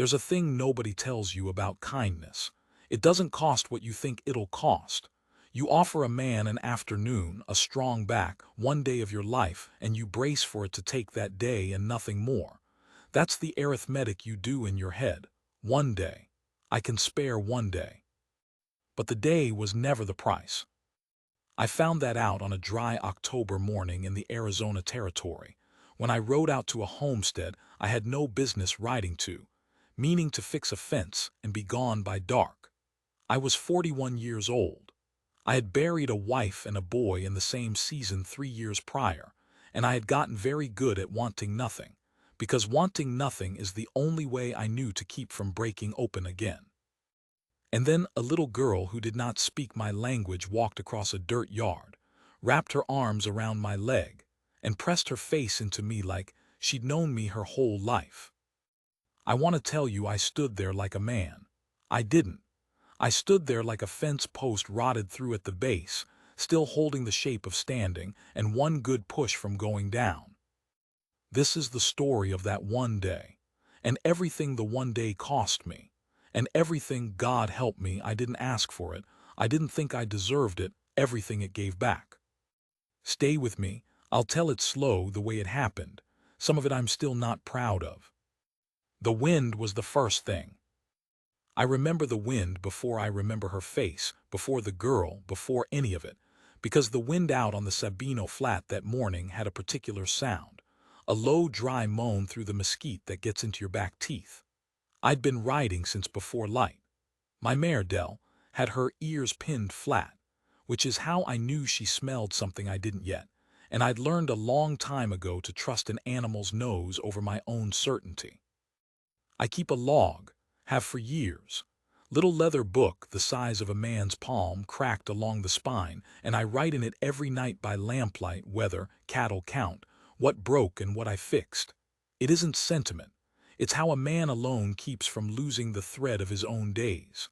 There's a thing nobody tells you about kindness. It doesn't cost what you think it'll cost. You offer a man an afternoon, a strong back, one day of your life, and you brace for it to take that day and nothing more. That's the arithmetic you do in your head. One day. I can spare one day. But the day was never the price. I found that out on a dry October morning in the Arizona Territory, when I rode out to a homestead I had no business riding to, meaning to fix a fence and be gone by dark. I was 41 years old. I had buried a wife and a boy in the same season 3 years prior, and I had gotten very good at wanting nothing, because wanting nothing is the only way I knew to keep from breaking open again. And then a little girl who did not speak my language walked across a dirt yard, wrapped her arms around my leg, and pressed her face into me like she'd known me her whole life. I want to tell you I stood there like a man. I didn't. I stood there like a fence post rotted through at the base, still holding the shape of standing and one good push from going down. This is the story of that one day, and everything the one day cost me, and everything, God help me, I didn't ask for it, I didn't think I deserved it, everything it gave back. Stay with me, I'll tell it slow the way it happened, some of it I'm still not proud of. The wind was the first thing. I remember the wind before I remember her face, before the girl, before any of it, because the wind out on the Sabino Flat that morning had a particular sound, a low, dry moan through the mesquite that gets into your back teeth. I'd been riding since before light. My mare, Dell, had her ears pinned flat, which is how I knew she smelled something I didn't yet, and I'd learned a long time ago to trust an animal's nose over my own certainty. I keep a log, have for years. Little leather book the size of a man's palm cracked along the spine, and I write in it every night by lamplight, weather, cattle count, what broke and what I fixed. It isn't sentiment. It's how a man alone keeps from losing the thread of his own days.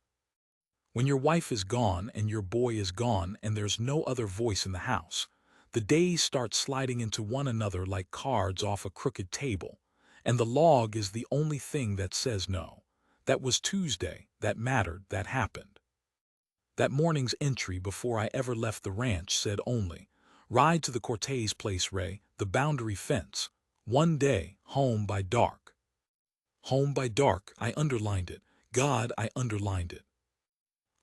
When your wife is gone and your boy is gone and there's no other voice in the house, the days start sliding into one another like cards off a crooked table, and the log is the only thing that says no. That was Tuesday, that mattered, that happened. That morning's entry before I ever left the ranch said only, ride to the Cortez place, Ray, the boundary fence. One day, home by dark. Home by dark, I underlined it. God, I underlined it.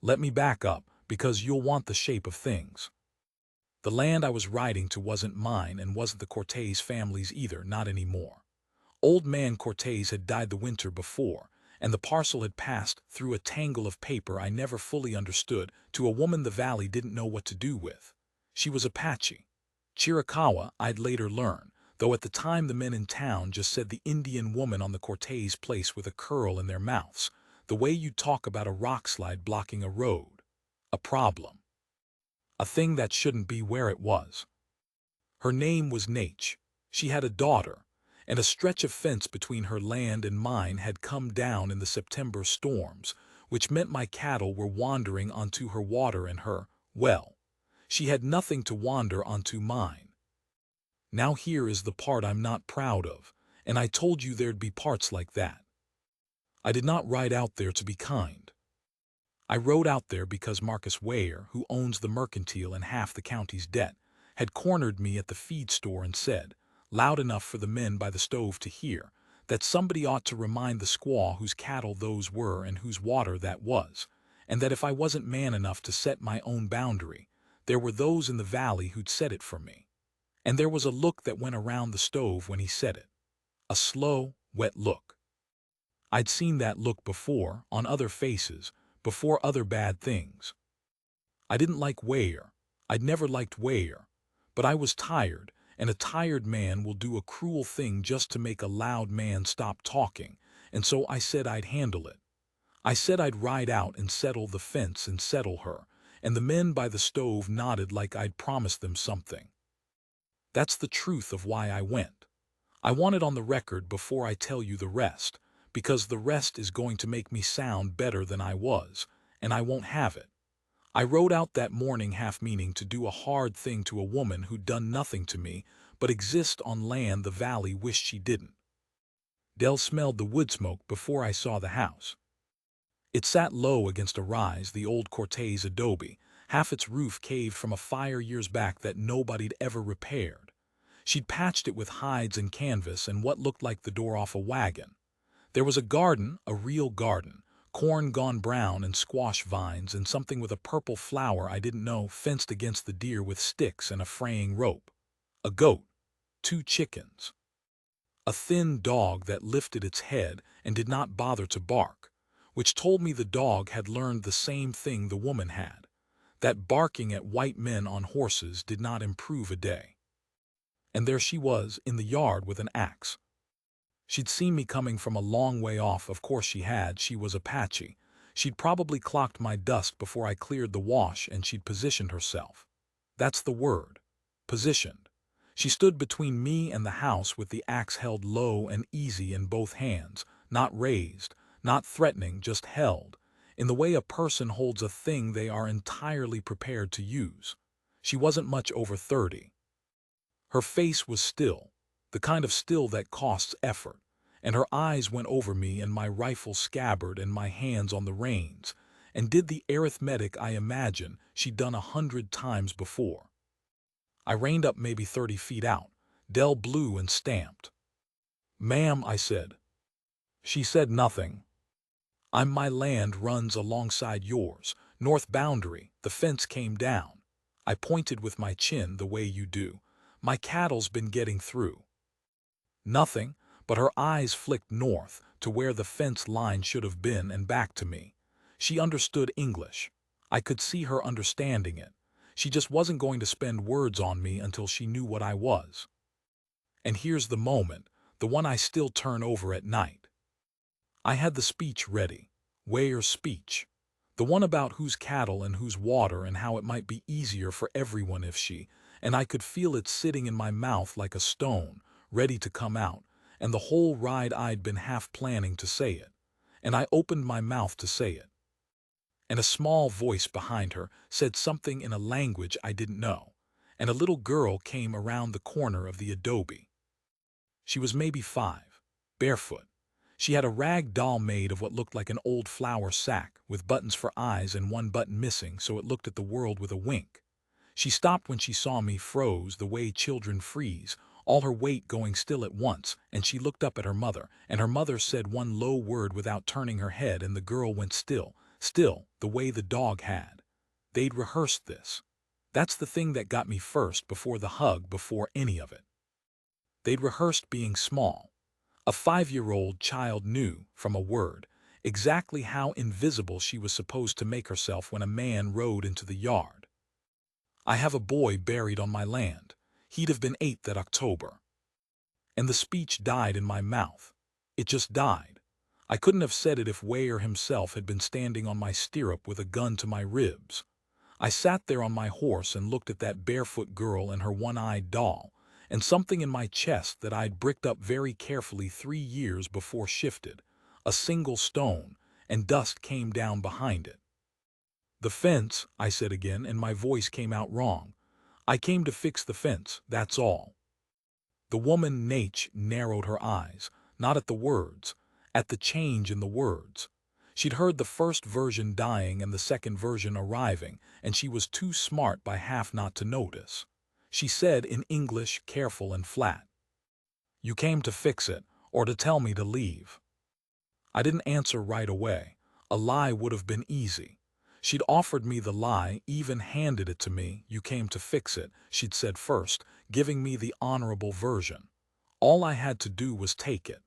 Let me back up, because you'll want the shape of things. The land I was riding to wasn't mine and wasn't the Cortez family's either, not anymore. Old man Cortez had died the winter before, and the parcel had passed through a tangle of paper I never fully understood to a woman the valley didn't know what to do with. She was Apache. Chiricahua, I'd later learn, though at the time the men in town just said the Indian woman on the Cortez place with a curl in their mouths, the way you talk about a rockslide blocking a road. A problem. A thing that shouldn't be where it was. Her name was Nate. She had a daughter, and a stretch of fence between her land and mine had come down in the September storms, which meant my cattle were wandering onto her water and her, well, she had nothing to wander onto mine. Now here is the part I'm not proud of, and I told you there'd be parts like that. I did not ride out there to be kind. I rode out there because Marcus Weyer, who owns the mercantile and half the county's debt, had cornered me at the feed store and said, loud enough for the men by the stove to hear, that somebody ought to remind the squaw whose cattle those were and whose water that was, and that if I wasn't man enough to set my own boundary, there were those in the valley who'd set it for me. And there was a look that went around the stove when he said it. A slow, wet look. I'd seen that look before, on other faces, before other bad things. I didn't like Weyer. I'd never liked Weyer. But I was tired, and a tired man will do a cruel thing just to make a loud man stop talking, and so I said I'd handle it. I said I'd ride out and settle the fence and settle her, and the men by the stove nodded like I'd promised them something. That's the truth of why I went. I want it on the record before I tell you the rest, because the rest is going to make me sound better than I was, and I won't have it. I rode out that morning half meaning to do a hard thing to a woman who'd done nothing to me but exist on land the valley wished she didn't. Dell smelled the wood smoke before I saw the house. It sat low against a rise, the old Cortez adobe, half its roof caved from a fire years back that nobody'd ever repaired. She'd patched it with hides and canvas and what looked like the door off a wagon. There was a garden, a real garden, corn gone brown and squash vines and something with a purple flower I didn't know fenced against the deer with sticks and a fraying rope. A goat, 2 chickens. A thin dog that lifted its head and did not bother to bark, which told me the dog had learned the same thing the woman had, that barking at white men on horses did not improve a day. And there she was in the yard with an axe. She'd seen me coming from a long way off, of course she had, she was Apache. She'd probably clocked my dust before I cleared the wash and she'd positioned herself. That's the word. Positioned. She stood between me and the house with the axe held low and easy in both hands, not raised, not threatening, just held, in the way a person holds a thing they are entirely prepared to use. She wasn't much over 30. Her face was still, the kind of still that costs effort, and her eyes went over me and my rifle scabbard and my hands on the reins, and did the arithmetic I imagine she'd done 100 times before. I reined up maybe 30 feet out. Dell blew and stamped. "Ma'am," I said. She said nothing. My land runs alongside yours, north boundary, the fence came down. I pointed with my chin the way you do. My cattle's been getting through. Nothing, but her eyes flicked north to where the fence line should have been and back to me. She understood English. I could see her understanding it. She just wasn't going to spend words on me until she knew what I was. And here's the moment, the one I still turn over at night. I had the speech ready. Weir's speech. The one about whose cattle and whose water and how it might be easier for everyone if she, and I could feel it sitting in my mouth like a stone, ready to come out, and the whole ride I'd been half planning to say it. And I opened my mouth to say it. And a small voice behind her said something in a language I didn't know, and a little girl came around the corner of the adobe. She was maybe 5, barefoot. She had a rag doll made of what looked like an old flour sack, with buttons for eyes and one button missing, so it looked at the world with a wink. She stopped when she saw me, froze the way children freeze, all her weight going still at once, and she looked up at her mother, and her mother said one low word without turning her head, and the girl went still, the way the dog had. They'd rehearsed this. That's the thing that got me first, before the hug, before any of it. They'd rehearsed being small. A 5-year-old child knew, from a word, exactly how invisible she was supposed to make herself when a man rode into the yard. I have a boy buried on my land. He'd have been 8 that October. And the speech died in my mouth. It just died. I couldn't have said it if Weir himself had been standing on my stirrup with a gun to my ribs. I sat there on my horse and looked at that barefoot girl and her one-eyed doll, and something in my chest that I'd bricked up very carefully 3 years before shifted, a single stone, and dust came down behind it. "The fence," I said again, and my voice came out wrong. "I came to fix the fence, that's all." The woman Nate narrowed her eyes, not at the words, at the change in the words. She'd heard the first version dying and the second version arriving, and she was too smart by half not to notice. She said in English, careful and flat, "You came to fix it, or to tell me to leave." I didn't answer right away. A lie would have been easy. She'd offered me the lie, even handed it to me. "You came to fix it," she'd said first, giving me the honorable version. All I had to do was take it.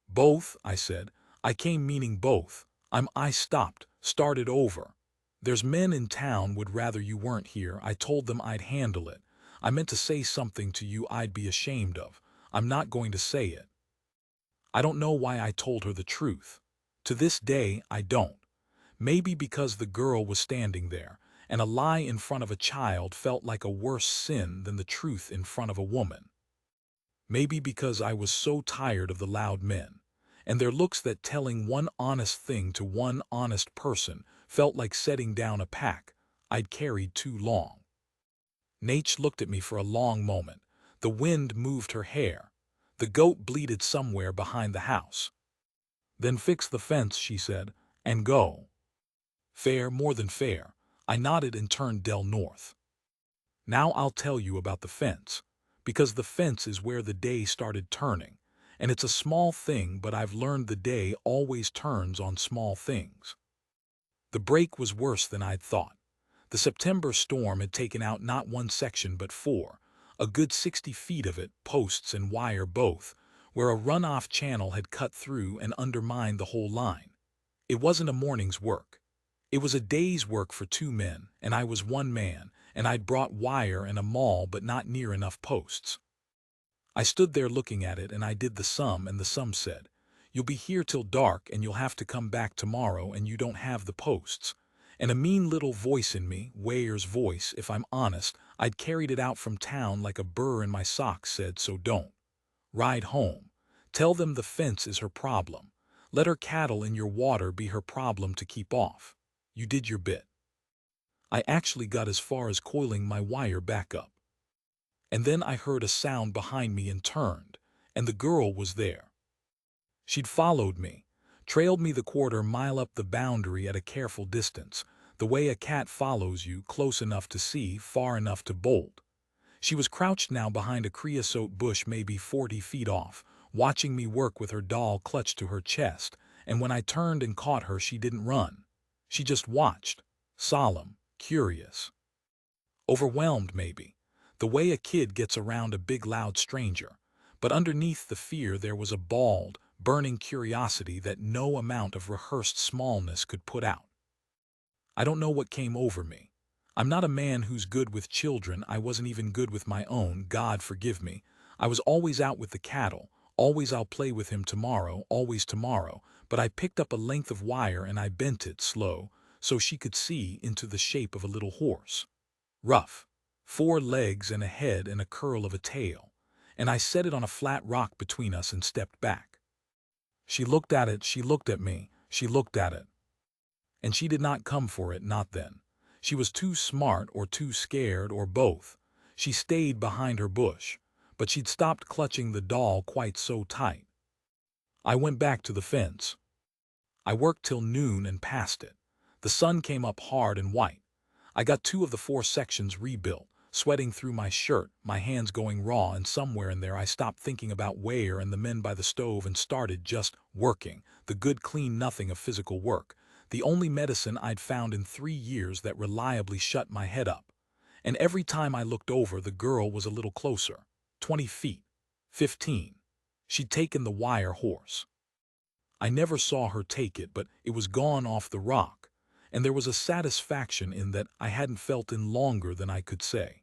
"Both," I said. "I came meaning both. I stopped, started over. There's men in town would rather you weren't here. I told them I'd handle it. I meant to say something to you I'd be ashamed of. I'm not going to say it." I don't know why I told her the truth. To this day, I don't. Maybe because the girl was standing there, and a lie in front of a child felt like a worse sin than the truth in front of a woman. Maybe because I was so tired of the loud men, and their looks that telling one honest thing to one honest person felt like setting down a pack I'd carried too long. Nate looked at me for a long moment. The wind moved her hair. The goat bleated somewhere behind the house. Then fix the fence, she said, and go. Fair, more than fair. I nodded and turned due north. Now I'll tell you about the fence, because the fence is where the day started turning, and it's a small thing, but I've learned the day always turns on small things. The break was worse than I'd thought. The September storm had taken out not one section but four, a good 60 feet of it, posts and wire both, where a runoff channel had cut through and undermined the whole line. It wasn't a morning's work. It was a day's work for two men, and I was one man, and I'd brought wire and a maul but not near enough posts. I stood there looking at it, and I did the sum, and the sum said, "You'll be here till dark, and you'll have to come back tomorrow, and you don't have the posts." And a mean little voice in me, Ware's voice, if I'm honest, I'd carried it out from town like a burr in my socks, said, "So don't. Ride home. Tell them the fence is her problem. Let her cattle in your water be her problem to keep off. You did your bit." I actually got as far as coiling my wire back up. And then I heard a sound behind me and turned, and the girl was there. She'd followed me, trailed me the quarter-mile up the boundary at a careful distance, the way a cat follows you, close enough to see, far enough to bolt. She was crouched now behind a creosote bush maybe 40 feet off, watching me work with her doll clutched to her chest, and when I turned and caught her she didn't run. She just watched, solemn, curious. Overwhelmed, maybe, the way a kid gets around a big loud stranger, but underneath the fear there was a bald, burning curiosity that no amount of rehearsed smallness could put out. I don't know what came over me. I'm not a man who's good with children. I wasn't even good with my own, God forgive me. I was always out with the cattle, always I'll play with him tomorrow, always tomorrow, but I picked up a length of wire and I bent it slow, so she could see into the shape of a little horse. Rough, 4 legs and a head and a curl of a tail, and I set it on a flat rock between us and stepped back. She looked at it, she looked at me, she looked at it. And she did not come for it, not then. She was too smart or too scared or both. She stayed behind her bush, but she'd stopped clutching the doll quite so tight. I went back to the fence. I worked till noon and passed it. The sun came up hard and white. I got 2 of the 4 sections rebuilt, sweating through my shirt, my hands going raw, and somewhere in there I stopped thinking about Ware and the men by the stove and started just working, the good clean nothing of physical work, the only medicine I'd found in 3 years that reliably shut my head up. And every time I looked over, the girl was a little closer, 20 feet, 15. She'd taken the wire horse. I never saw her take it, but it was gone off the rock, and there was a satisfaction in that I hadn't felt in longer than I could say.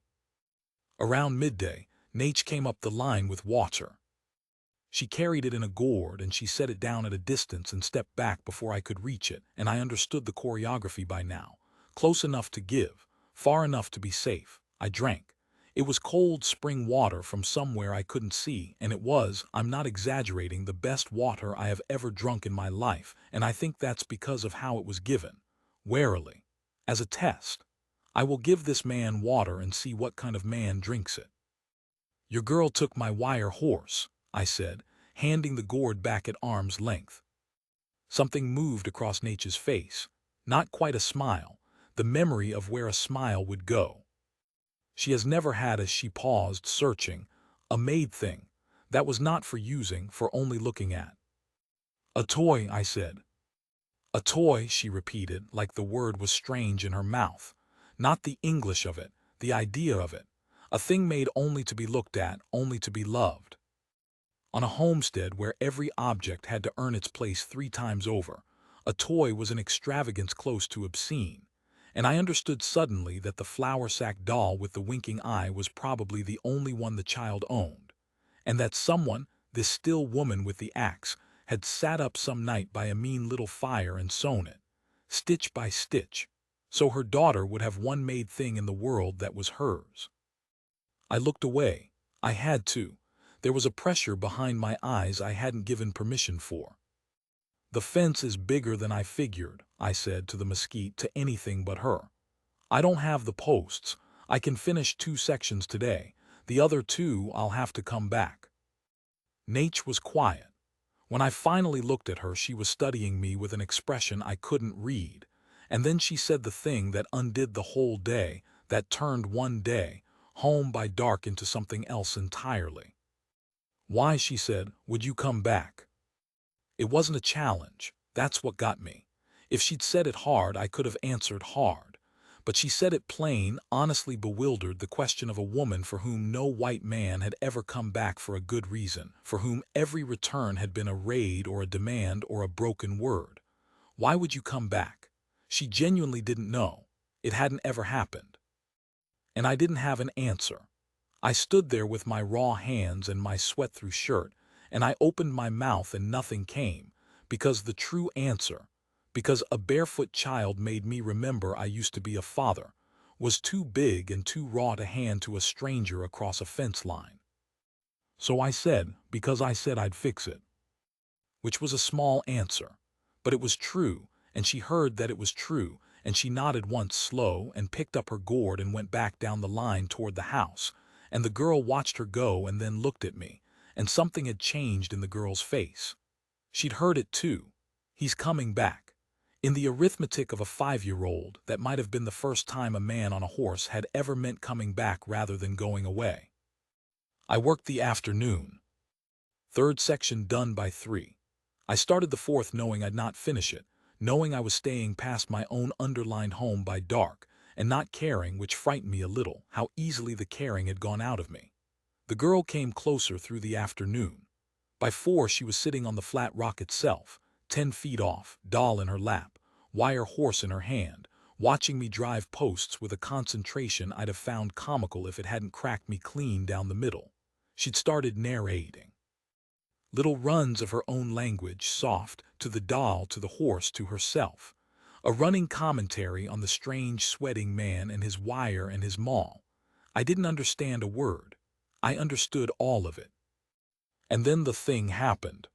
Around midday, Nate came up the line with water. She carried it in a gourd, and she set it down at a distance and stepped back before I could reach it, and I understood the choreography by now. Close enough to give, far enough to be safe. I drank. It was cold spring water from somewhere I couldn't see, and it was, I'm not exaggerating, the best water I have ever drunk in my life, and I think that's because of how it was given. Warily. As a test. I will give this man water and see what kind of man drinks it. "Your girl took my wire horse," I said, handing the gourd back at arm's length. Something moved across Nature's face. Not quite a smile, the memory of where a smile would go. "She has never had," as she paused, searching, "a made thing. That was not for using, for only looking at." "A toy," I said. "A toy," she repeated, like the word was strange in her mouth. Not the English of it, the idea of it. A thing made only to be looked at, only to be loved. On a homestead where every object had to earn its place 3 times over, a toy was an extravagance close to obscene, and I understood suddenly that the flour sack doll with the winking eye was probably the only one the child owned, and that someone, this still woman with the axe, had sat up some night by a mean little fire and sewn it, stitch by stitch, so her daughter would have one made thing in the world that was hers. I looked away. I had to. There was a pressure behind my eyes I hadn't given permission for. "The fence is bigger than I figured," I said to the mesquite, to anything but her. "I don't have the posts. I can finish 2 sections today. The other 2 I'll have to come back." Nature was quiet. When I finally looked at her, she was studying me with an expression I couldn't read. And then she said the thing that undid the whole day, that turned one day, home by dark, into something else entirely. "Why," she said, "would you come back?" It wasn't a challenge. That's what got me. If she'd said it hard, I could have answered hard. But she said it plain, honestly bewildered, the question of a woman for whom no white man had ever come back for a good reason, for whom every return had been a raid or a demand or a broken word. Why would you come back? She genuinely didn't know. It hadn't ever happened. And I didn't have an answer. I stood there with my raw hands and my sweat-through shirt, and I opened my mouth and nothing came, because the true answer, because a barefoot child made me remember I used to be a father, was too big and too raw to hand to a stranger across a fence line. So I said, because I said I'd fix it. Which was a small answer. But it was true, and she heard that it was true, and she nodded once slow and picked up her gourd and went back down the line toward the house, and the girl watched her go and then looked at me, and something had changed in the girl's face. She'd heard it too. He's coming back. In the arithmetic of a 5-year-old, that might have been the first time a man on a horse had ever meant coming back rather than going away. I worked the afternoon. Third section done by 3. I started the fourth knowing I'd not finish it, knowing I was staying past my own underlined home by dark, and not caring, which frightened me a little, how easily the caring had gone out of me. The girl came closer through the afternoon. By 4 she was sitting on the flat rock itself, 10 feet off, doll in her lap, wire horse in her hand, watching me drive posts with a concentration I'd have found comical if it hadn't cracked me clean down the middle. She'd started narrating. Little runs of her own language, soft, to the doll, to the horse, to herself. A running commentary on the strange sweating man and his wire and his maul. I didn't understand a word. I understood all of it. And then the thing happened.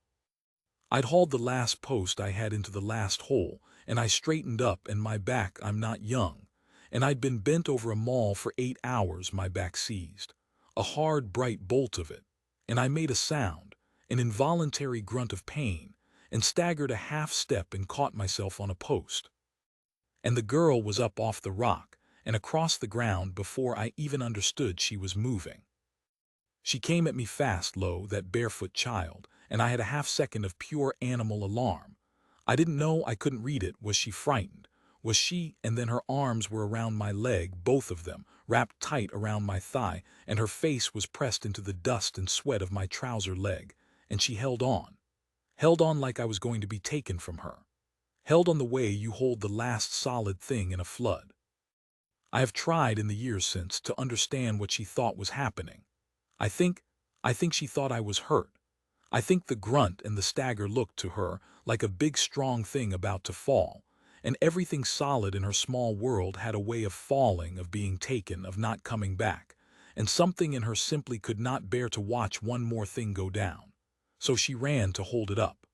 I'd hauled the last post I had into the last hole, and I straightened up, and my back, I'm not young, and I'd been bent over a maul for 8 hours, my back seized. A hard, bright bolt of it. And I made a sound, an involuntary grunt of pain, and staggered a half step and caught myself on a post. And the girl was up off the rock and across the ground before I even understood she was moving. She came at me fast, low, that barefoot child, and I had a half-second of pure animal alarm. I didn't know, I couldn't read it. Was she frightened? Was she? And then her arms were around my leg, both of them, wrapped tight around my thigh, and her face was pressed into the dust and sweat of my trouser leg, and she held on like I was going to be taken from her, held on the way you hold the last solid thing in a flood. I have tried in the years since to understand what she thought was happening. I think she thought I was hurt. I think the grunt and the stagger looked to her like a big strong thing about to fall, and everything solid in her small world had a way of falling, of being taken, of not coming back, and something in her simply could not bear to watch one more thing go down. So she ran to hold it up.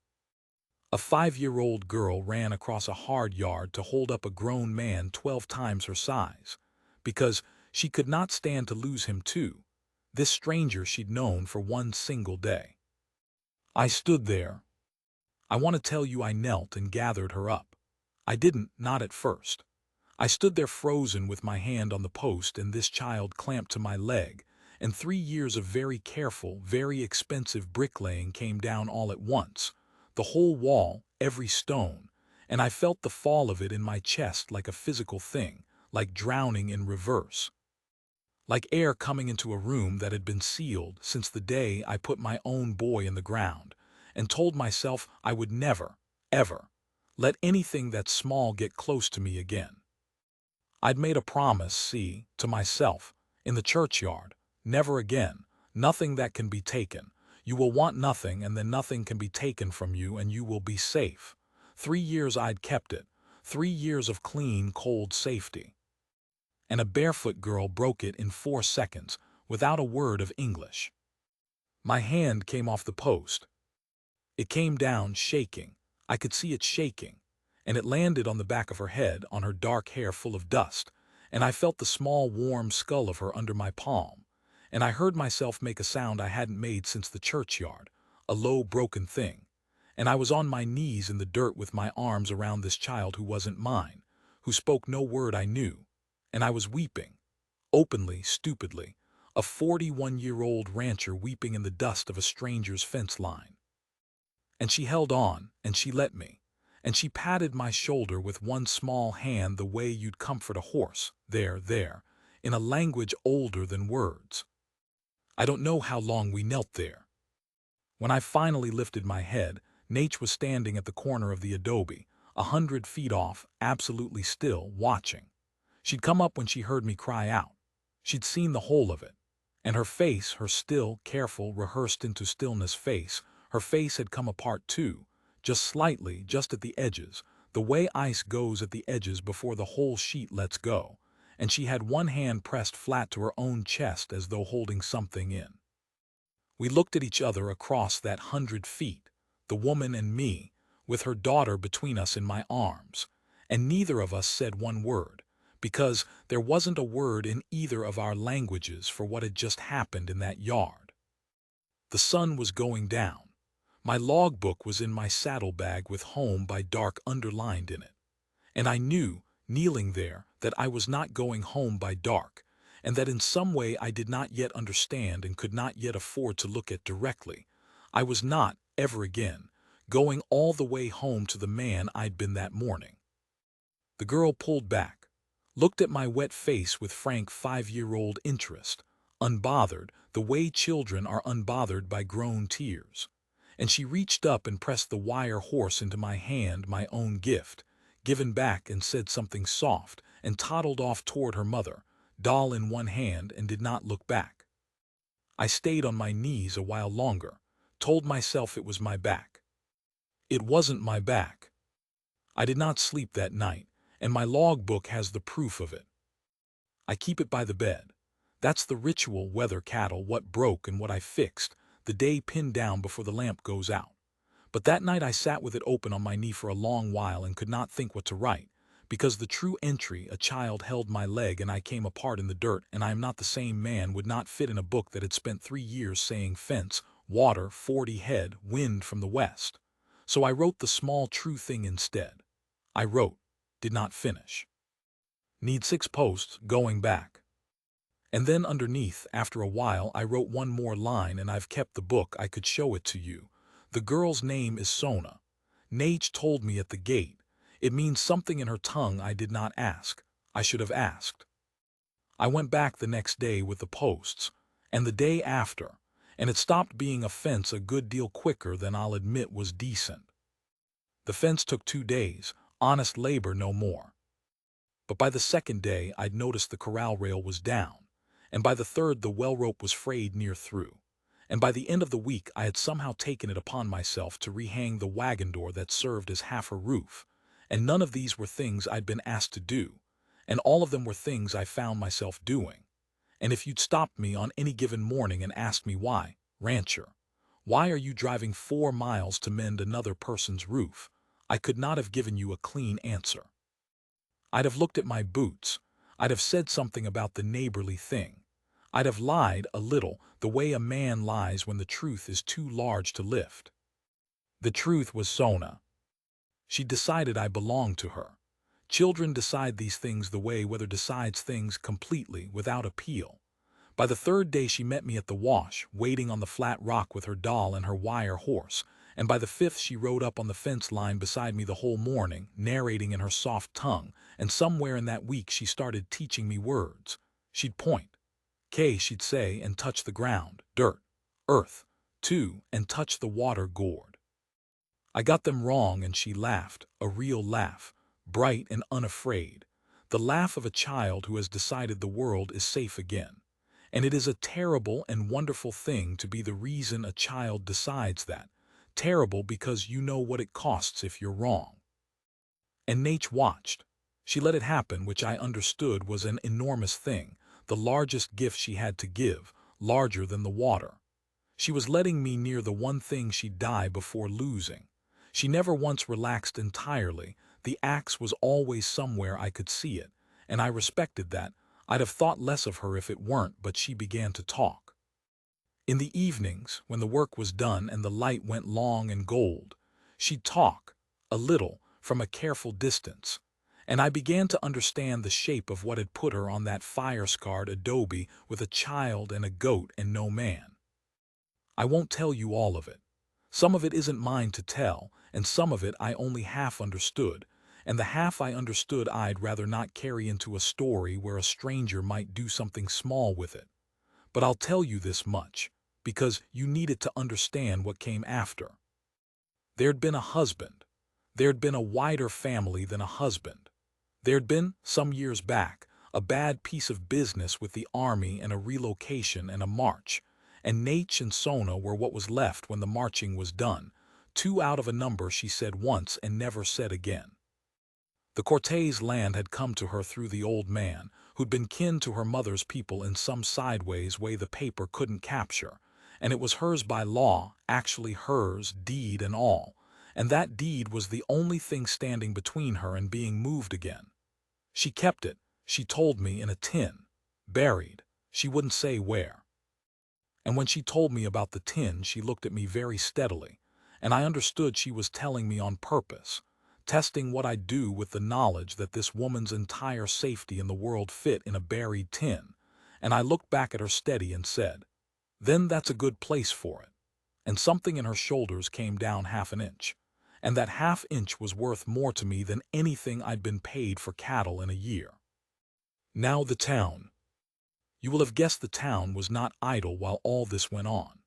A 5-year-old girl ran across a hard yard to hold up a grown man 12 times her size, because she could not stand to lose him too, this stranger she'd known for one single day. I stood there. I want to tell you I knelt and gathered her up. I didn't, not at first. I stood there frozen with my hand on the post and this child clamped to my leg, and 3 years of very careful, very expensive bricklaying came down all at once, the whole wall, every stone, and I felt the fall of it in my chest like a physical thing, like drowning in reverse. Like air coming into a room that had been sealed since the day I put my own boy in the ground, and told myself I would never, ever, let anything that small get close to me again. I'd made a promise, see, to myself, in the churchyard, never again, nothing that can be taken. You will want nothing, and then nothing can be taken from you, and you will be safe. 3 years I'd kept it, 3 years of clean, cold safety. And a barefoot girl broke it in 4 seconds, without a word of English. My hand came off the post. It came down, shaking. I could see it shaking. And it landed on the back of her head, on her dark hair full of dust, and I felt the small, warm skull of her under my palm. And I heard myself make a sound I hadn't made since the churchyard, a low, broken thing. And I was on my knees in the dirt with my arms around this child who wasn't mine, who spoke no word I knew. And I was weeping, openly, stupidly, a 41-year-old rancher weeping in the dust of a stranger's fence line. And she held on, and she let me. And she patted my shoulder with one small hand the way you'd comfort a horse, there, in a language older than words. I don't know how long we knelt there. When I finally lifted my head, Nate was standing at the corner of the adobe, 100 feet off, absolutely still, watching. She'd come up when she heard me cry out. She'd seen the whole of it. And her face, her still, careful, rehearsed into stillness face, her face had come apart too, just slightly, just at the edges, the way ice goes at the edges before the whole sheet lets go, and she had one hand pressed flat to her own chest as though holding something in. We looked at each other across that 100 feet, the woman and me, with her daughter between us in my arms, and neither of us said one word, because there wasn't a word in either of our languages for what had just happened in that yard. The sun was going down. My logbook was in my saddlebag with home by dark underlined in it. And I knew, kneeling there, that I was not going home by dark, and that in some way I did not yet understand and could not yet afford to look at directly. I was not, ever again, going all the way home to the man I'd been that morning. The girl pulled back, looked at my wet face with frank 5-year-old interest, unbothered, the way children are unbothered by grown tears. And she reached up and pressed the wire horse into my hand, my own gift, given back, and said something soft, and toddled off toward her mother, doll in one hand, and did not look back. I stayed on my knees a while longer, told myself it was my back. It wasn't my back. I did not sleep that night, and my logbook has the proof of it. I keep it by the bed. That's the ritual weather cattle, what broke and what I fixed, the day pinned down before the lamp goes out. But that night I sat with it open on my knee for a long while and could not think what to write, because the true entry, a child held my leg and I came apart in the dirt and I am not the same man, would not fit in a book that had spent 3 years saying fence, water, 40 head, wind from the west. So I wrote the small true thing instead. I wrote, did not finish. Need 6 posts, going back. And then underneath, after a while, I wrote one more line, and I've kept the book, I could show it to you. The girl's name is Sona. Nate told me at the gate. It means something in her tongue I did not ask. I should have asked. I went back the next day with the posts, and the day after, and it stopped being a fence a good deal quicker than I'll admit was decent. The fence took 2 days, honest labor no more. But by the second day I'd noticed the corral rail was down, and by the third the well rope was frayed near through, and by the end of the week I had somehow taken it upon myself to rehang the wagon door that served as half a roof, and none of these were things I'd been asked to do, and all of them were things I found myself doing. And if you'd stopped me on any given morning and asked me why, rancher, why are you driving 4 miles to mend another person's roof, I could not have given you a clean answer. I'd have looked at my boots. I'd have said something about the neighborly thing. I'd have lied a little, the way a man lies when the truth is too large to lift. The truth was Sona. She decided I belonged to her. Children decide these things the way weather decides things, completely, without appeal. By the 3rd day she met me at the wash, waiting on the flat rock with her doll and her wire horse, and by the 5th she rode up on the fence line beside me the whole morning, narrating in her soft tongue, and somewhere in that week she started teaching me words. She'd point. K, she'd say, and touch the ground, dirt, earth, too, and touch the water gourd. I got them wrong and she laughed, a real laugh, bright and unafraid, the laugh of a child who has decided the world is safe again. And it is a terrible and wonderful thing to be the reason a child decides that. Terrible because you know what it costs if you're wrong. And Nate watched. She let it happen, which I understood was an enormous thing, the largest gift she had to give, larger than the water. She was letting me near the one thing she'd die before losing. She never once relaxed entirely. The axe was always somewhere I could see it, and I respected that. I'd have thought less of her if it weren't, but she began to talk. In the evenings, when the work was done and the light went long and gold, she'd talk, a little, from a careful distance, and I began to understand the shape of what had put her on that fire-scarred adobe with a child and a goat and no man. I won't tell you all of it. Some of it isn't mine to tell, and some of it I only half understood, and the half I understood I'd rather not carry into a story where a stranger might do something small with it. But I'll tell you this much, because you needed to understand what came after. There'd been a husband. There'd been a wider family than a husband. There'd been, some years back, a bad piece of business with the army and a relocation and a march, and Nate and Sona were what was left when the marching was done, 2 out of a number she said once and never said again. The Cortez land had come to her through the old man, who'd been kin to her mother's people in some sideways way the paper couldn't capture, and it was hers by law, actually hers, deed and all, and that deed was the only thing standing between her and being moved again. She kept it, she told me, in a tin, buried, she wouldn't say where. And when she told me about the tin, she looked at me very steadily, and I understood she was telling me on purpose, testing what I'd do with the knowledge that this woman's entire safety in the world fit in a buried tin, and I looked back at her steady and said, "Then that's a good place for it." And something in her shoulders came down half an inch, and that half inch was worth more to me than anything I'd been paid for cattle in a year. Now the town. You will have guessed the town was not idle while all this went on.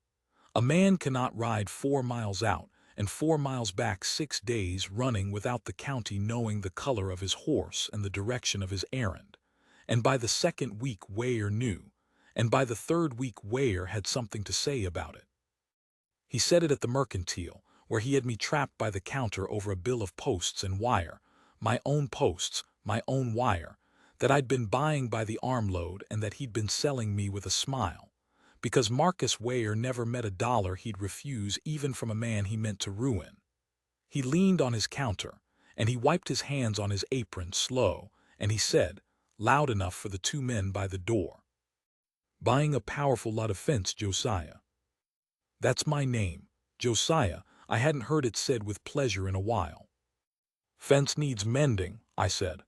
A man cannot ride 4 miles out and 4 miles back 6 days running without the county knowing the color of his horse and the direction of his errand. And by the second week Weyer knew, and by the third week Weyer had something to say about it. He said it at the mercantile, where he had me trapped by the counter over a bill of posts and wire, my own posts, my own wire, that I'd been buying by the armload and that he'd been selling me with a smile, because Marcus Weyer never met a dollar he'd refuse even from a man he meant to ruin. He leaned on his counter, and he wiped his hands on his apron slow, and he said, loud enough for the 2 men by the door, "Buying a powerful lot of fence, Josiah." That's my name, Josiah. I hadn't heard it said with pleasure in a while. "Fence needs mending," I said.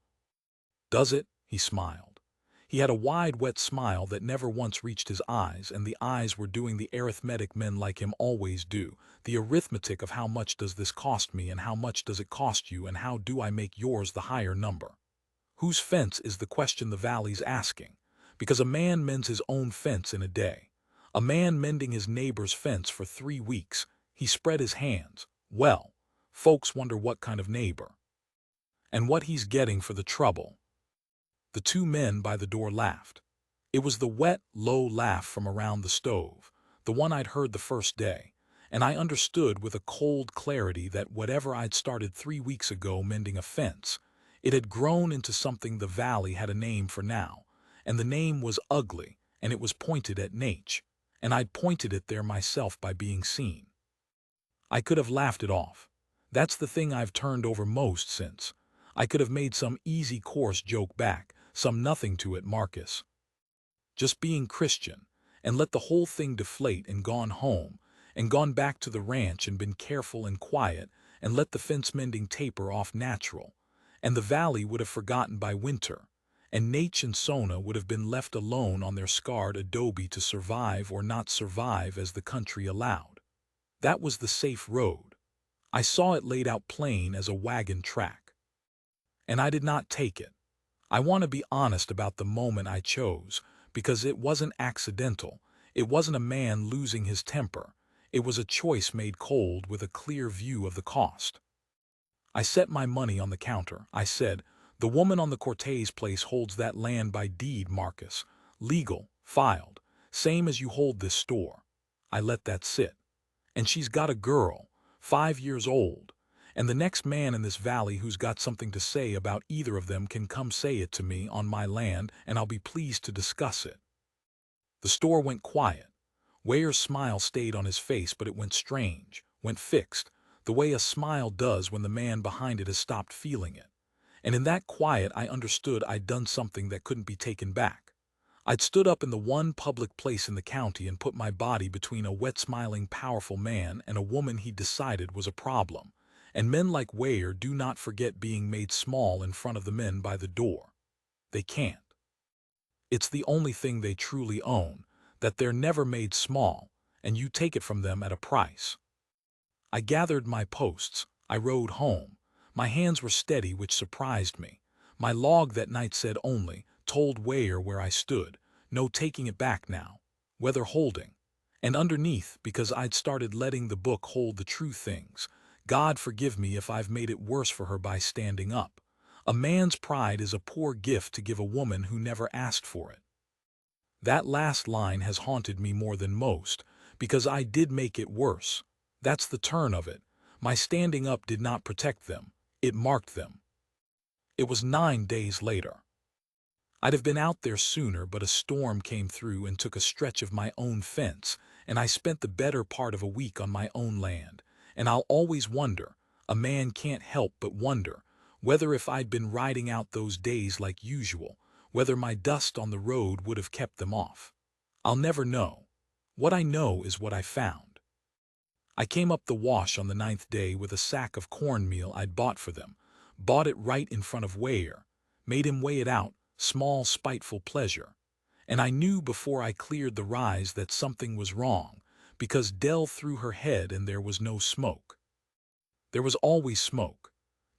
"Does it?" He smiled. He had a wide, wet smile that never once reached his eyes, and the eyes were doing the arithmetic men like him always do, the arithmetic of how much does this cost me and how much does it cost you and how do I make yours the higher number. Whose fence is the question the valley's asking, because a man mends his own fence in a day. A man mending his neighbor's fence for 3 weeks. He spread his hands. Well, folks wonder what kind of neighbor. And what he's getting for the trouble. The 2 men by the door laughed. It was the wet, low laugh from around the stove, the one I'd heard the first day, and I understood with a cold clarity that whatever I'd started 3 weeks ago mending a fence, it had grown into something the valley had a name for now, and the name was ugly, and it was pointed at Nate, and I'd pointed it there myself by being seen. I could have laughed it off. That's the thing I've turned over most since. I could have made some easy coarse joke back, some nothing to it, Marcus. Just being Christian, and let the whole thing deflate and gone home, and gone back to the ranch and been careful and quiet, and let the fence mending taper off natural, and the valley would have forgotten by winter, and Nate and Sona would have been left alone on their scarred adobe to survive or not survive as the country allowed. That was the safe road. I saw it laid out plain as a wagon track. And I did not take it. I want to be honest about the moment I chose, because it wasn't accidental. It wasn't a man losing his temper. It was a choice made cold with a clear view of the cost. I set my money on the counter. I said, "The woman on the Cortez place holds that land by deed, Marcus. Legal, filed, same as you hold this store." I let that sit. "And she's got a girl, 5 years old. And the next man in this valley who's got something to say about either of them can come say it to me on my land, and I'll be pleased to discuss it." The store went quiet. Weyer's smile stayed on his face, but it went strange, went fixed, the way a smile does when the man behind it has stopped feeling it. And in that quiet I understood I'd done something that couldn't be taken back. I'd stood up in the one public place in the county and put my body between a wet-smiling, powerful man and a woman he decided was a problem. And men like Weyer do not forget being made small in front of the men by the door. They can't. It's the only thing they truly own, that they're never made small, and you take it from them at a price. I gathered my posts. I rode home. My hands were steady, which surprised me. My log that night said only, told Weyer where I stood, no taking it back now, whether holding. And underneath, because I'd started letting the book hold the true things, God forgive me if I've made it worse for her by standing up. A man's pride is a poor gift to give a woman who never asked for it. That last line has haunted me more than most, because I did make it worse. That's the turn of it. My standing up did not protect them. It marked them. It was 9 days later. I'd have been out there sooner, but a storm came through and took a stretch of my own fence, and I spent the better part of a week on my own land. And I'll always wonder, a man can't help but wonder, whether if I'd been riding out those days like usual, whether my dust on the road would have kept them off. I'll never know. What I know is what I found. I came up the wash on the 9th day with a sack of cornmeal I'd bought for them, bought it right in front of Weyer, made him weigh it out, small spiteful pleasure. And I knew before I cleared the rise that something was wrong, because Dell threw her head and there was no smoke. There was always smoke.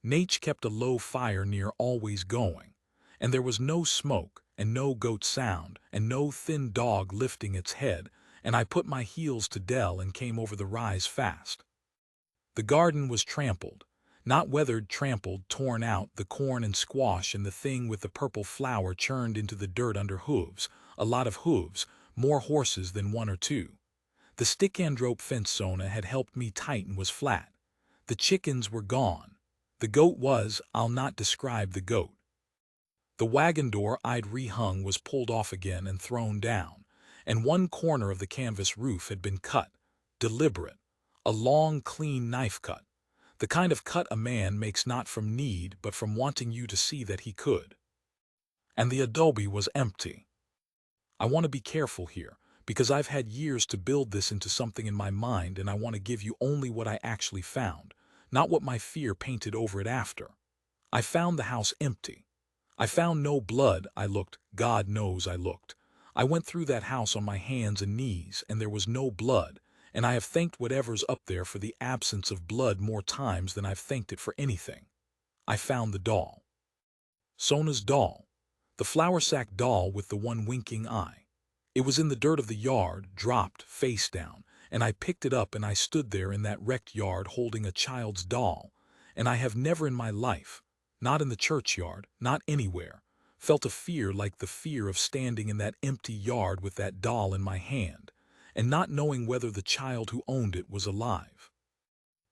Nate kept a low fire near, always going, and there was no smoke and no goat sound and no thin dog lifting its head, and I put my heels to Dell and came over the rise fast. The garden was trampled, not weathered, trampled, torn out, the corn and squash and the thing with the purple flower churned into the dirt under hooves, a lot of hooves, more horses than one or two. The stick-andrope fence Sona had helped me tighten was flat. The chickens were gone. The goat was, I'll not describe the goat. The wagon door I'd rehung was pulled off again and thrown down, and one corner of the canvas roof had been cut, deliberate, a long, clean knife cut, the kind of cut a man makes not from need but from wanting you to see that he could. And the adobe was empty. I want to be careful here, because I've had years to build this into something in my mind, and I want to give you only what I actually found, not what my fear painted over it after. I found the house empty. I found no blood. I looked, God knows I looked. I went through that house on my hands and knees, and there was no blood, and I have thanked whatever's up there for the absence of blood more times than I've thanked it for anything. I found the doll. Sona's doll. The flour sack doll with the one winking eye. It was in the dirt of the yard, dropped, face down, and I picked it up and I stood there in that wrecked yard holding a child's doll, and I have never in my life, not in the churchyard, not anywhere, felt a fear like the fear of standing in that empty yard with that doll in my hand, and not knowing whether the child who owned it was alive.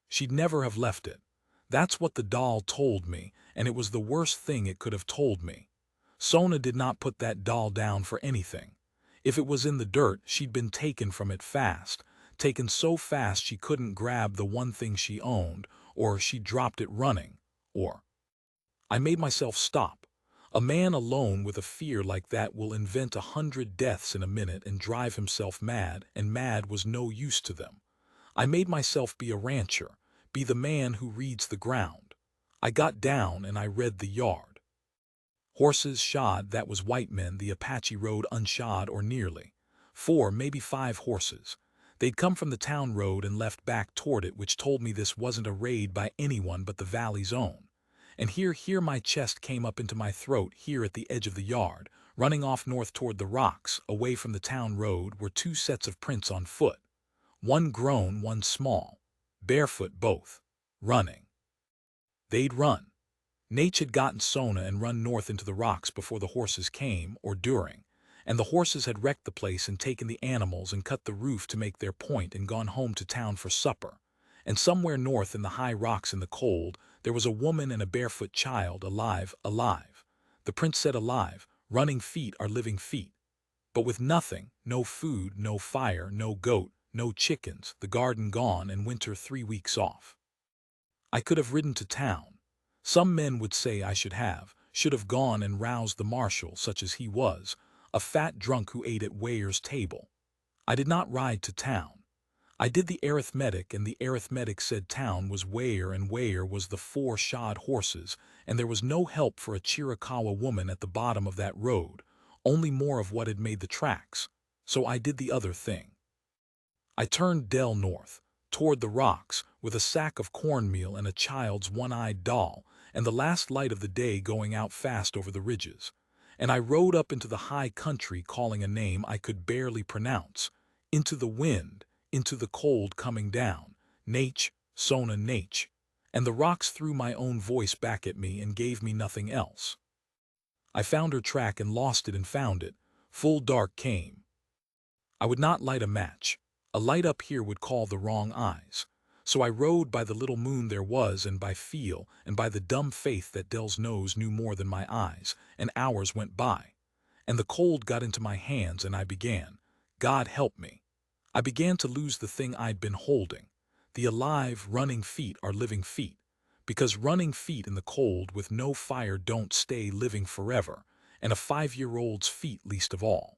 She'd never have left it. That's what the doll told me, and it was the worst thing it could have told me. Sona did not put that doll down for anything. If it was in the dirt, she'd been taken from it fast, taken so fast she couldn't grab the one thing she owned, or she dropped it running, or... I made myself stop. A man alone with a fear like that will invent 100 deaths in a minute and drive himself mad, and mad was no use to them. I made myself be a rancher, be the man who reads the ground. I got down and I read the yard. Horses shod, that was white men the Apache rode unshod or nearly. 4, maybe 5 horses. They'd come from the town road and left back toward it, which told me this wasn't a raid by anyone but the valley's own. And here my chest came up into my throat, here at the edge of the yard, running off north toward the rocks, away from the town road, were 2 sets of prints on foot. One grown, one small. Barefoot both. Running. They'd run. Nate had gotten Sona and run north into the rocks before the horses came, or during, and the horses had wrecked the place and taken the animals and cut the roof to make their point and gone home to town for supper. And somewhere north in the high rocks in the cold, there was a woman and a barefoot child, alive, alive. The prince said alive, running feet are living feet. But with nothing, no food, no fire, no goat, no chickens, the garden gone and winter 3 weeks off. I could have ridden to town. Some men would say I should have gone and roused the marshal, such as he was, a fat drunk who ate at Weyer's table. I did not ride to town. I did the arithmetic, and the arithmetic said town was Weyer and Weyer was the 4 shod horses, and there was no help for a Chiricahua woman at the bottom of that road, only more of what had made the tracks. So I did the other thing. I turned due north, toward the rocks, with a sack of cornmeal and a child's one-eyed doll, and the last light of the day going out fast over the ridges. And I rode up into the high country calling a name I could barely pronounce, into the wind, into the cold coming down, Nach, Sona Nach, and the rocks threw my own voice back at me and gave me nothing else. I found her track and lost it and found it. Full dark came. I would not light a match. A light up here would call the wrong eyes. So I rode by the little moon there was, and by feel, and by the dumb faith that Dell's nose knew more than my eyes, and hours went by. And the cold got into my hands, and I began, God help me. I began to lose the thing I'd been holding. The alive, running feet are living feet, because running feet in the cold with no fire don't stay living forever, and a 5-year-old's feet least of all.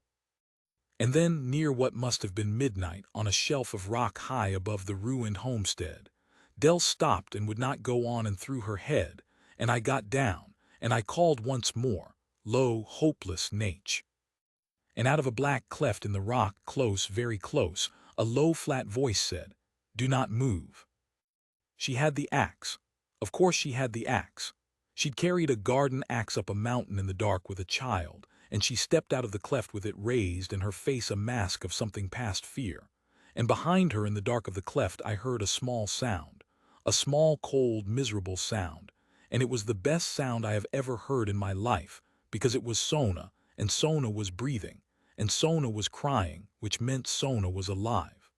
And then, near what must have been midnight, on a shelf of rock high above the ruined homestead, Dell stopped and would not go on and threw her head, and I got down, and I called once more, low, hopeless Nach. And out of a black cleft in the rock, close, very close, a low, flat voice said, Do not move. She had the axe. Of course she had the axe. She'd carried a garden axe up a mountain in the dark with a child, and she stepped out of the cleft with it raised and her face a mask of something past fear. And behind her in the dark of the cleft I heard a small sound, a small, cold, miserable sound, and it was the best sound I have ever heard in my life, because it was Sona, and Sona was breathing, and Sona was crying, which meant Sona was alive.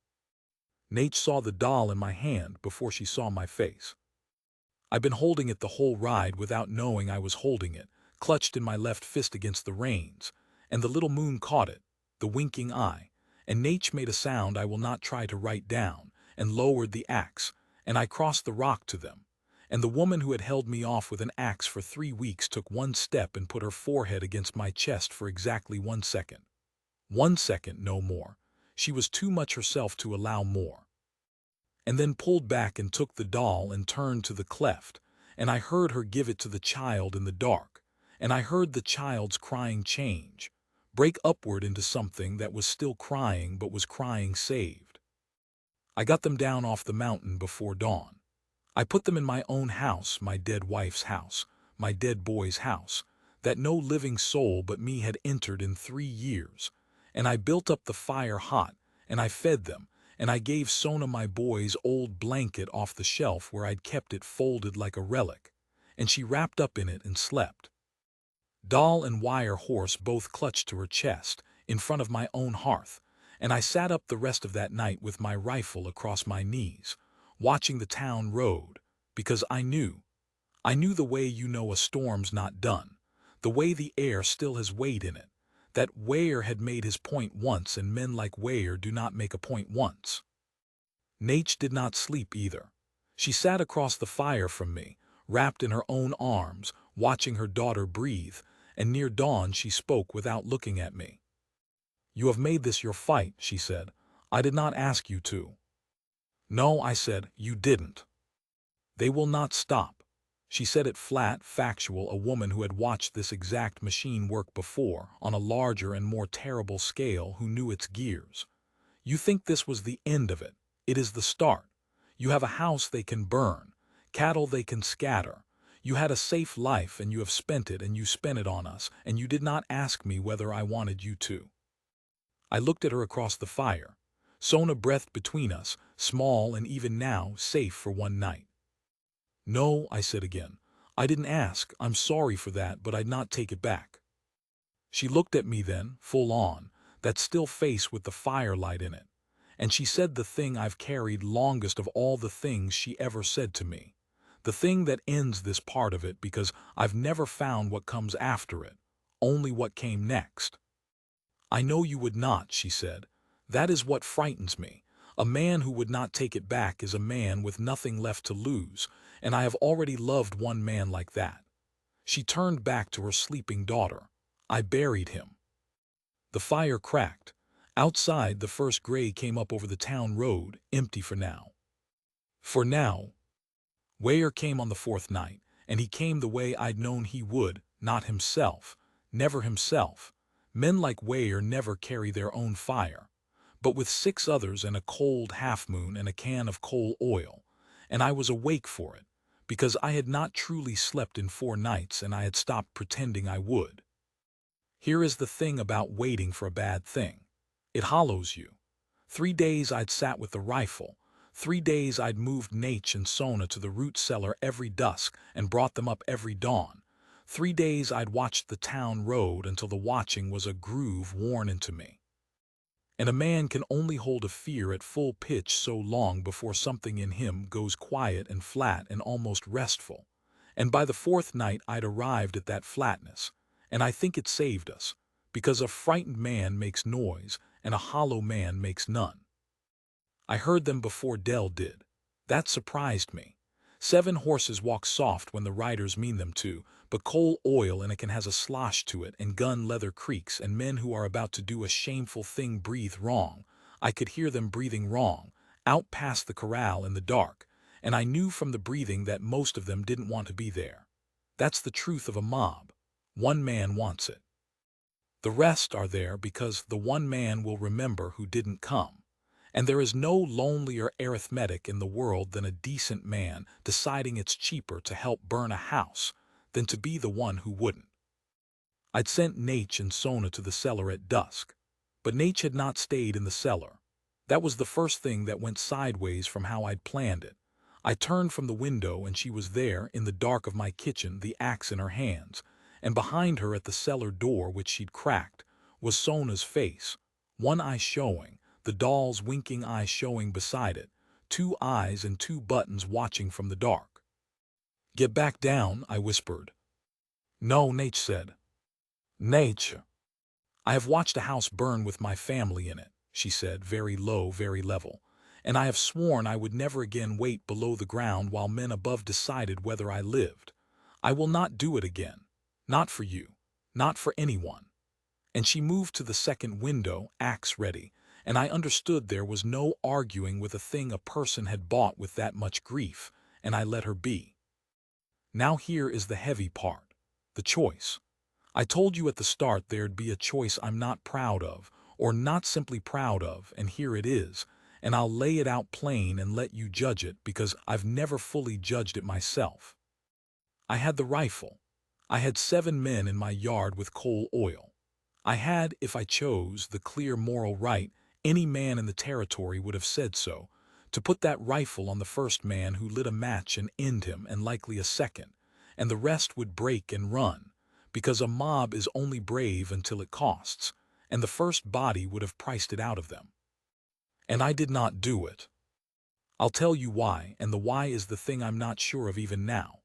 Nach saw the doll in my hand before she saw my face. I'd been holding it the whole ride without knowing I was holding it, clutched in my left fist against the reins, and the little moon caught it, the winking eye, and Nach made a sound I will not try to write down, and lowered the axe, and I crossed the rock to them. And the woman who had held me off with an axe for 3 weeks took one step and put her forehead against my chest for exactly 1 second. 1 second, no more. She was too much herself to allow more. And then pulled back and took the doll and turned to the cleft, and I heard her give it to the child in the dark, and I heard the child's crying change, break upward into something that was still crying but was crying saved. I got them down off the mountain before dawn. I put them in my own house, my dead wife's house, my dead boy's house, that no living soul but me had entered in 3 years, and I built up the fire hot, and I fed them, and I gave Sona my boy's old blanket off the shelf where I'd kept it folded like a relic, and she wrapped up in it and slept. Doll and wire horse both clutched to her chest, in front of my own hearth, and I sat up the rest of that night with my rifle across my knees, watching the town road, because I knew the way you know a storm's not done, the way the air still has weight in it, that Weyer had made his point once and men like Weyer do not make a point once. Nach did not sleep either. She sat across the fire from me, wrapped in her own arms, watching her daughter breathe, and near dawn she spoke without looking at me. You have made this your fight, she said. I did not ask you to. No, I said, you didn't. They will not stop. She said it flat, factual, a woman who had watched this exact machine work before, on a larger and more terrible scale, who knew its gears. You think this was the end of it. It is the start. You have a house they can burn, cattle they can scatter. You had a safe life and you have spent it, and you spent it on us, and you did not ask me whether I wanted you to. I looked at her across the fire. Sona breathed between us, small and even now safe for one night. No, I said again. I didn't ask. I'm sorry for that, but I'd not take it back. She looked at me then, full on, that still face with the firelight in it, and she said the thing I've carried longest of all the things she ever said to me, the thing that ends this part of it, because I've never found what comes after it, only what came next. I know you would not, she said. That is what frightens me. A man who would not take it back is a man with nothing left to lose, and I have already loved one man like that. She turned back to her sleeping daughter. I buried him. The fire cracked. Outside, the first gray came up over the town road, empty for now. For now. Weyer came on the fourth night, and he came the way I'd known he would, not himself, never himself. Men like Weyer never carry their own fire, but with 6 others and a cold half-moon and a can of coal oil, and I was awake for it, because I had not truly slept in 4 nights and I had stopped pretending I would. Here is the thing about waiting for a bad thing. It hollows you. 3 days I'd sat with the rifle. 3 days I'd moved Nate and Sona to the root cellar every dusk and brought them up every dawn. 3 days I'd watched the town road until the watching was a groove worn into me. And a man can only hold a fear at full pitch so long before something in him goes quiet and flat and almost restful. And by the 4th night I'd arrived at that flatness, and I think it saved us, because a frightened man makes noise and a hollow man makes none. I heard them before Dell did. That surprised me. 7 horses walk soft when the riders mean them to, but coal oil and it can has a slosh to it, and gun leather creaks, and men who are about to do a shameful thing breathe wrong. I could hear them breathing wrong, out past the corral in the dark, and I knew from the breathing that most of them didn't want to be there. That's the truth of a mob. One man wants it. The rest are there because the one man will remember who didn't come. And there is no lonelier arithmetic in the world than a decent man deciding it's cheaper to help burn a house than to be the one who wouldn't. I'd sent Nate and Sona to the cellar at dusk, but Nate had not stayed in the cellar. That was the first thing that went sideways from how I'd planned it. I turned from the window and she was there in the dark of my kitchen, the axe in her hands, and behind her at the cellar door, which she'd cracked, was Sona's face, one eye showing, the doll's winking eye showing beside it, 2 eyes and 2 buttons watching from the dark. "Get back down," I whispered. "No," Nate said. "Nate, I have watched a house burn with my family in it," she said, very low, very level, "and I have sworn I would never again wait below the ground while men above decided whether I lived. I will not do it again. Not for you. Not for anyone." And she moved to the second window, axe ready, and I understood there was no arguing with a thing a person had bought with that much grief, and I let her be. Now here is the heavy part, the choice. I told you at the start there'd be a choice I'm not proud of, or not simply proud of, and here it is, and I'll lay it out plain and let you judge it because I've never fully judged it myself. I had the rifle. I had 7 men in my yard with coal oil. I had, if I chose, the clear moral right, any man in the territory would have said so, to put that rifle on the first man who lit a match and end him, and likely a second, and the rest would break and run, because a mob is only brave until it costs, and the first body would have priced it out of them. And I did not do it. I'll tell you why, and the why is the thing I'm not sure of even now.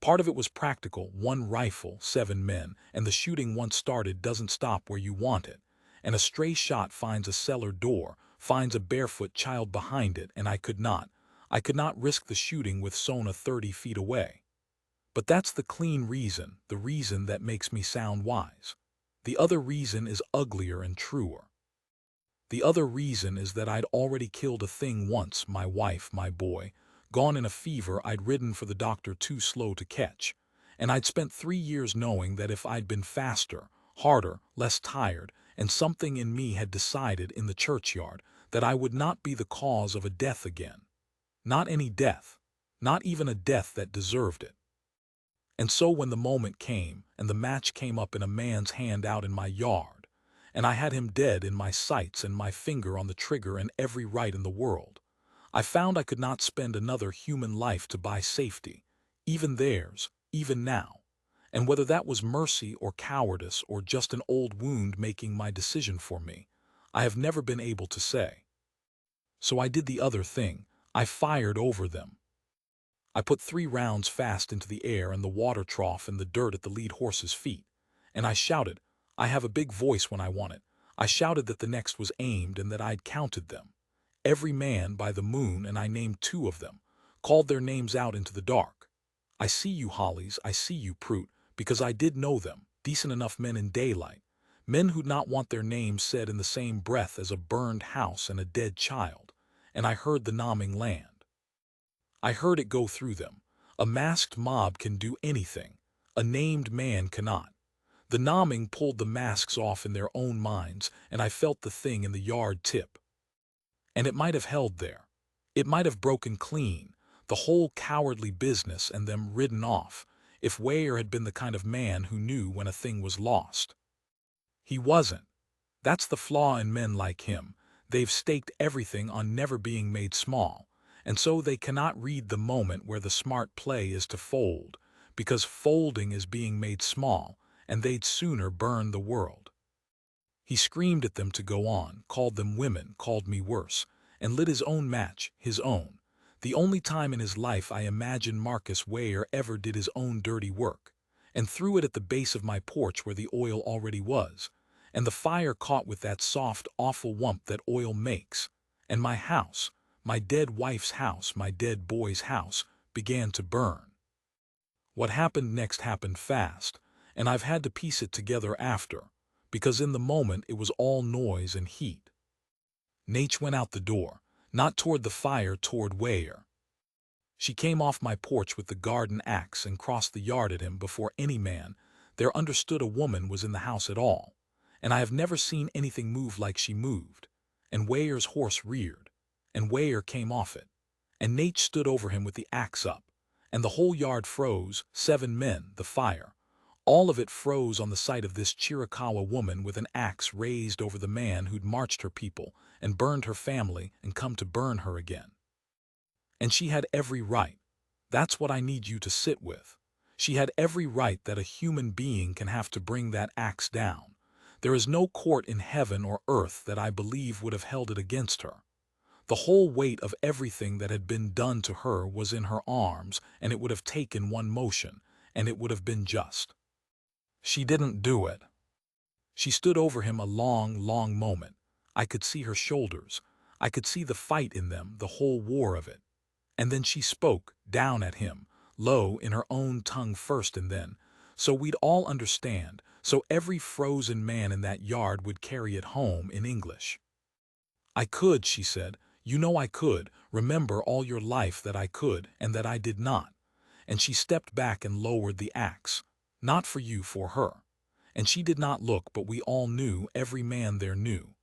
Part of it was practical, 1 rifle, 7 men, and the shooting once started doesn't stop where you want it. And a stray shot finds a cellar door, finds a barefoot child behind it, and I could not risk the shooting with Sona 30 feet away. But that's the clean reason, the reason that makes me sound wise. The other reason is uglier and truer. The other reason is that I'd already killed a thing once, my wife, my boy, gone in a fever I'd ridden for the doctor too slow to catch, and I'd spent 3 years knowing that if I'd been faster, harder, less tired, and something in me had decided in the churchyard that I would not be the cause of a death again. Not any death, not even a death that deserved it. And so when the moment came, and the match came up in a man's hand out in my yard, and I had him dead in my sights and my finger on the trigger and every right in the world, I found I could not spend another human life to buy safety, even theirs, even now. And whether that was mercy or cowardice or just an old wound making my decision for me, I have never been able to say. So I did the other thing. I fired over them. I put 3 rounds fast into the air and the water trough in the dirt at the lead horse's feet, and I shouted. I have a big voice when I want it. I shouted that the next was aimed and that I'd counted them. Every man by the moon, and I named 2 of them, called their names out into the dark. I see you, Hollies, I see you, Prout, because I did know them, decent enough men in daylight, Men who'd not want their names said in the same breath as a burned house and a dead child, and I heard the numbing land. I heard it go through them. A masked mob can do anything. A named man cannot. The numbing pulled the masks off in their own minds, and I felt the thing in the yard tip. And it might have held there. It might have broken clean, the whole cowardly business and them ridden off, if Weyer had been the kind of man who knew when a thing was lost. He wasn't. That's the flaw in men like him. They've staked everything on never being made small, and so they cannot read the moment where the smart play is to fold, because folding is being made small, and they'd sooner burn the world. He screamed at them to go on, called them women, called me worse, and lit his own match, his own. The only time in his life I imagine Marcus Weyer ever did his own dirty work, and threw it at the base of my porch where the oil already was, and the fire caught with that soft, awful whump that oil makes, and my house, my dead wife's house, my dead boy's house, began to burn. What happened next happened fast, and I've had to piece it together after, because in the moment it was all noise and heat. Nate went out the door, not toward the fire, toward Weyer. She came off my porch with the garden axe and crossed the yard at him before any man there understood a woman was in the house at all, and I have never seen anything move like she moved, and Weyer's horse reared, and Weyer came off it, and Nate stood over him with the axe up, and the whole yard froze, 7 men, the fire. All of it froze on the sight of this Chiricahua woman with an axe raised over the man who'd marched her people and burned her family and come to burn her again. And she had every right. That's what I need you to sit with. She had every right that a human being can have to bring that axe down. There is no court in heaven or earth that I believe would have held it against her. The whole weight of everything that had been done to her was in her arms, and it would have taken one motion, and it would have been just. She didn't do it. She stood over him a long, long moment. I could see her shoulders. I could see the fight in them, the whole war of it. And then she spoke, down at him, low in her own tongue first and then, so we'd all understand, so every frozen man in that yard would carry it home in English. I could, she said, you know I could, remember all your life that I could and that I did not. And she stepped back and lowered the axe. Not for you, for her. And she did not look, but we all knew, every man there knew,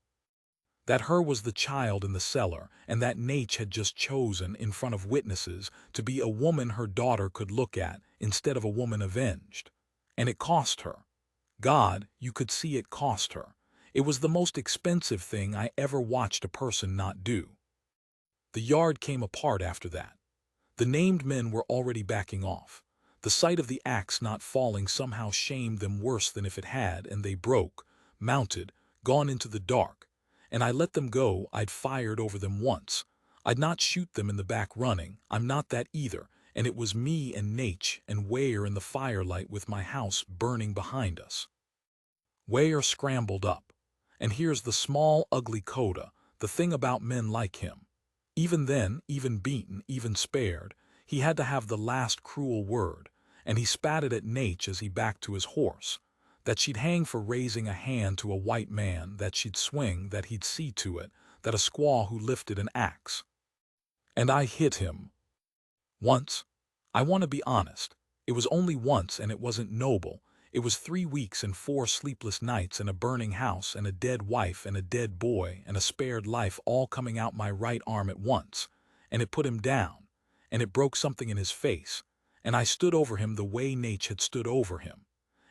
that her was the child in the cellar, and that Nate had just chosen, in front of witnesses, to be a woman her daughter could look at, instead of a woman avenged. And it cost her. God, you could see it cost her. It was the most expensive thing I ever watched a person not do. The yard came apart after that. The named men were already backing off. The sight of the axe not falling somehow shamed them worse than if it had, and they broke, mounted, gone into the dark. And I let them go. I'd fired over them once. I'd not shoot them in the back running. I'm not that either. And it was me and Nate and Weyer in the firelight with my house burning behind us. Weyer scrambled up. And here's the small, ugly coda, the thing about men like him. Even then, even beaten, even spared, he had to have the last cruel word, and he spat it at Nate as he backed to his horse, that she'd hang for raising a hand to a white man, that she'd swing, that he'd see to it, that a squaw who lifted an axe. And I hit him. Once. I want to be honest. It was only once, and it wasn't noble. It was 3 weeks and 4 sleepless nights and a burning house and a dead wife and a dead boy and a spared life all coming out my right arm at once, and it put him down, and it broke something in his face, and I stood over him the way Nate had stood over him.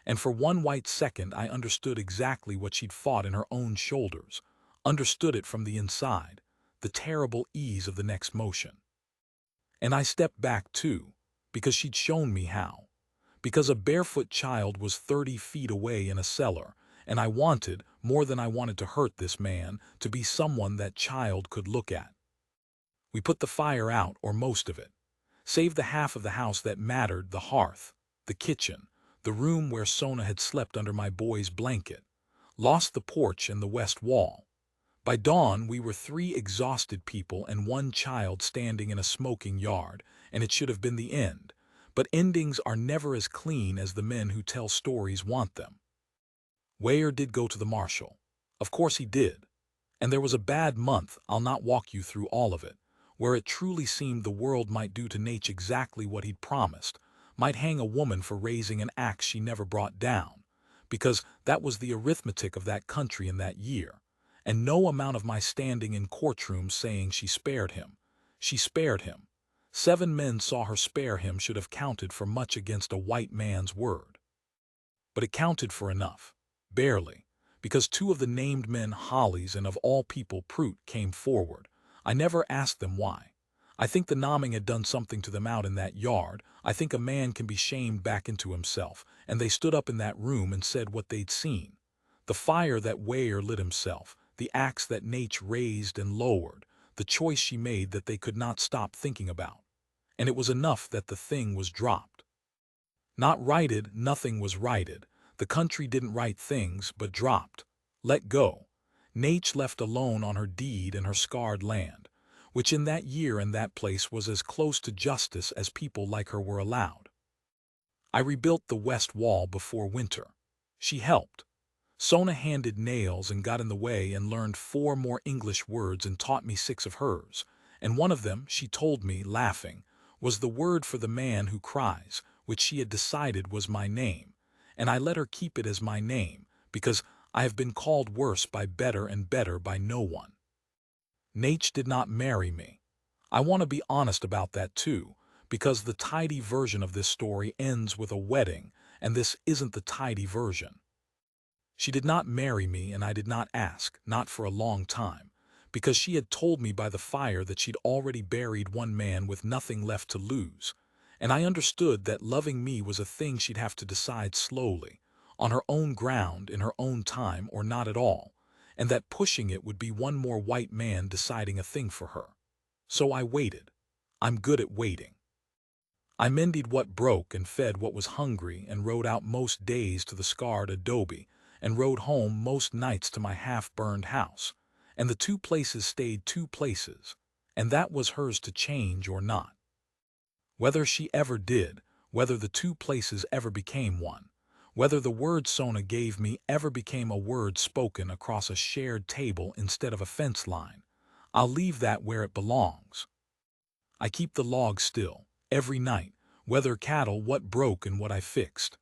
And for 1 white second I understood exactly what she'd fought in her own shoulders, understood it from the inside, the terrible ease of the next motion. And I stepped back too, because she'd shown me how. Because a barefoot child was 30 feet away in a cellar, and I wanted, more than I wanted to hurt this man, to be someone that child could look at. We put the fire out, or most of it. Saved the half of the house that mattered, the hearth, the kitchen, the room where Sona had slept under my boy's blanket. Lost the porch and the west wall. By dawn we were 3 exhausted people and 1 child standing in a smoking yard, and it should have been the end. But endings are never as clean as the men who tell stories want them. Weyer did go to the marshal. Of course he did. And there was a bad month, I'll not walk you through all of it, where it truly seemed the world might do to Nate exactly what he'd promised, might hang a woman for raising an axe she never brought down, because that was the arithmetic of that country in that year, and no amount of my standing in courtrooms saying she spared him. She spared him. 7 men saw her spare him should have counted for much against a white man's word. But it counted for enough. Barely. Because 2 of the named men, Hollies and of all people Prout, came forward. I never asked them why. I think the nomming had done something to them out in that yard. I think a man can be shamed back into himself, and they stood up in that room and said what they'd seen. The fire that Weyer lit himself, the axe that Nate raised and lowered, the choice she made that they could not stop thinking about. And it was enough that the thing was dropped. Not righted, nothing was righted. The country didn't right things, but dropped. Let go. Nate left alone on her deed and her scarred land, which in that year and that place was as close to justice as people like her were allowed. I rebuilt the west wall before winter. She helped. Sona handed nails and got in the way and learned 4 more English words and taught me 6 of hers, and one of them, she told me, laughing, was the word for the man who cries, which she had decided was my name, and I let her keep it as my name, because I have been called worse by better and better by no one. Nate did not marry me. I want to be honest about that too, because the tidy version of this story ends with a wedding, and this isn't the tidy version. She did not marry me, and I did not ask, not for a long time, because she had told me by the fire that she'd already buried 1 man with nothing left to lose, and I understood that loving me was a thing she'd have to decide slowly, on her own ground, in her own time, or not at all, and that pushing it would be 1 more white man deciding a thing for her. So I waited. I'm good at waiting. I mended what broke and fed what was hungry and rode out most days to the scarred adobe and rode home most nights to my half-burned house, and the 2 places stayed 2 places, and that was hers to change or not. Whether she ever did, whether the 2 places ever became one, whether the word Sona gave me ever became a word spoken across a shared table instead of a fence line, I'll leave that where it belongs. I keep the log still, every night, whether cattle, what broke and what I fixed.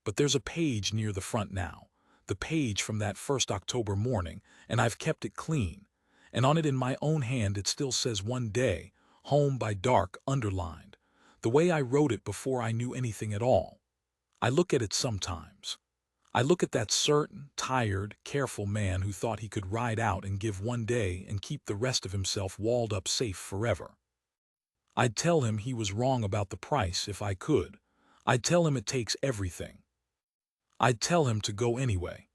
But there's a page near the front now, the page from that first October morning, and I've kept it clean, and on it in my own hand it still says 1 day, home by dark, underlined, the way I wrote it before I knew anything at all. I look at it sometimes. I look at that certain, tired, careful man who thought he could ride out and give 1 day and keep the rest of himself walled up safe forever. I'd tell him he was wrong about the price if I could. I'd tell him it takes everything. I'd tell him to go anyway.